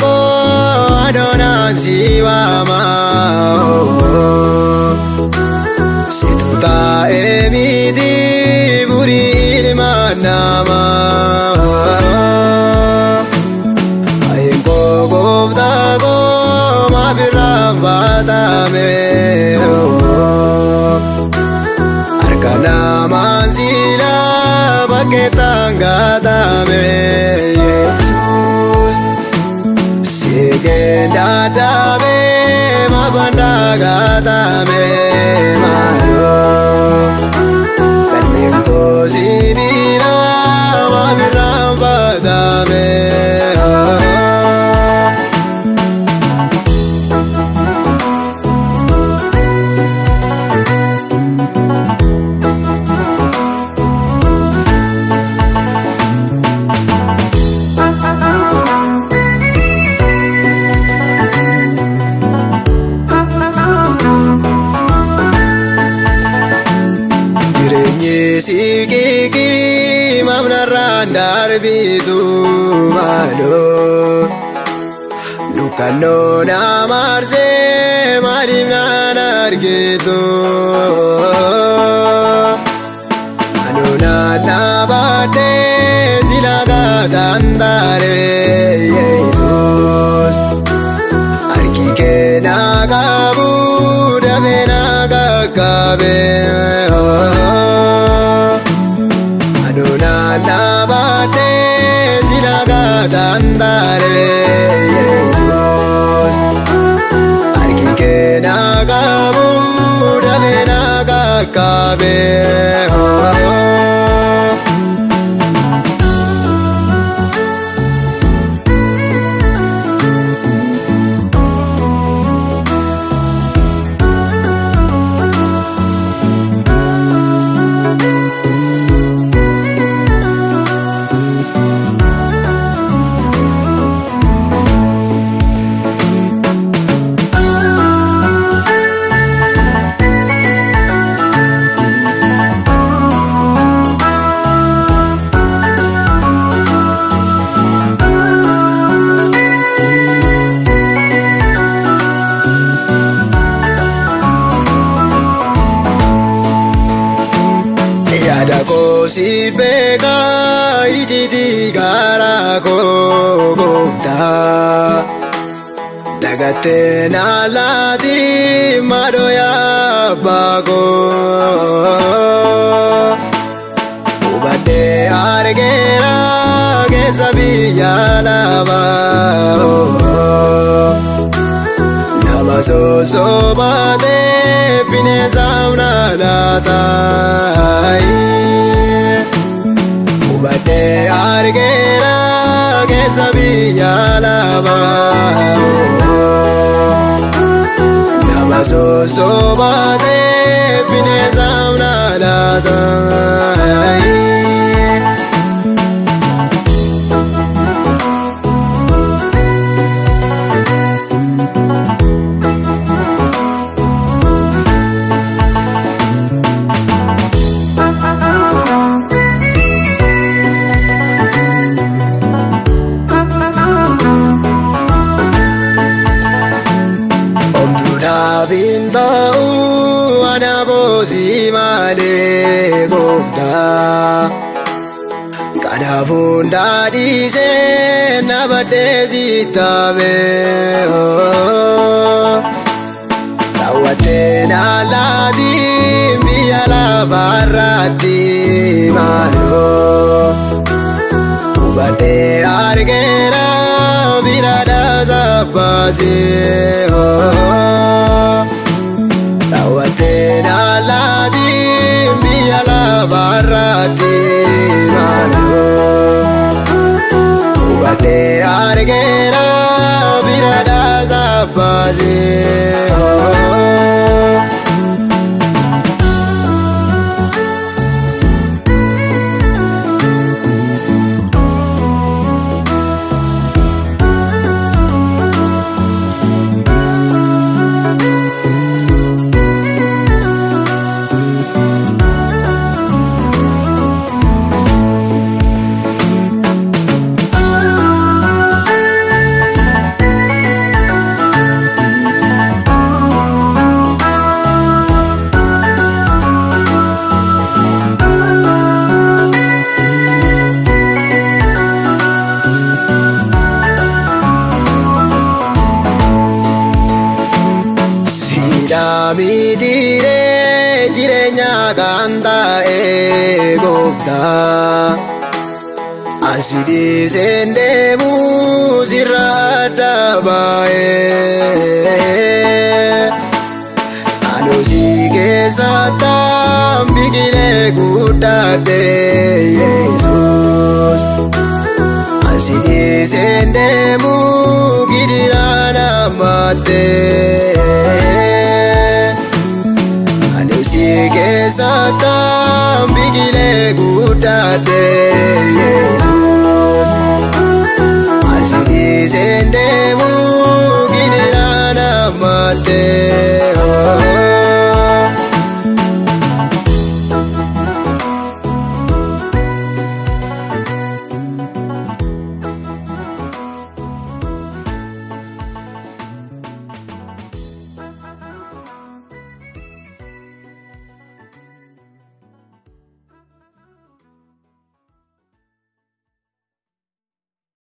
ko Adonaan si waama Situ taa'ee miti burii ilma namaa Ayin koo gooftaa koo maaf irraan baatame Harka namaan silaa bakkeettaan gaatame Yesuus Sigeen dadhabe mabanda gaatame maaloo Kanneen koo sibiila maaf irraan baatame Sikiki mamnarraan darbitu maaloo Dukkanoo nama arsee maaliif naan argitu Anoo naannabadhee sila gaataan taaree Yesuus Harki kee naa qabu dafee naa qaqqabee Nabate silaga dandare Yesus Arki ke nagabu dave nagakabe Yada ko si peka ijiti gara ko gopta Dagate nalati madoya bago Ubade argera ke sabiya lava Namaso sobade pine samna latai Ubade argera ke sabiya lava Namaso sobade pine samna latai Bintau ana bosi male gopta Kana funda dise nabade zitabe Tawate naladi miyala barati malo Ubade argera virada zabasi Tawate naladi miyala barati malo Ubade argera virada zabasi Naamidiree jireenya kan ta'e gooftaa Asi dhiiseen deemu sirra adda baay'ee Ani si keessattan biqilee guddadhe Yesuus Asi dhiiseen deemu gidiraan ammattee Ani si keessattan biqilee guddadhe Yesuus Asi dhiiseen deemu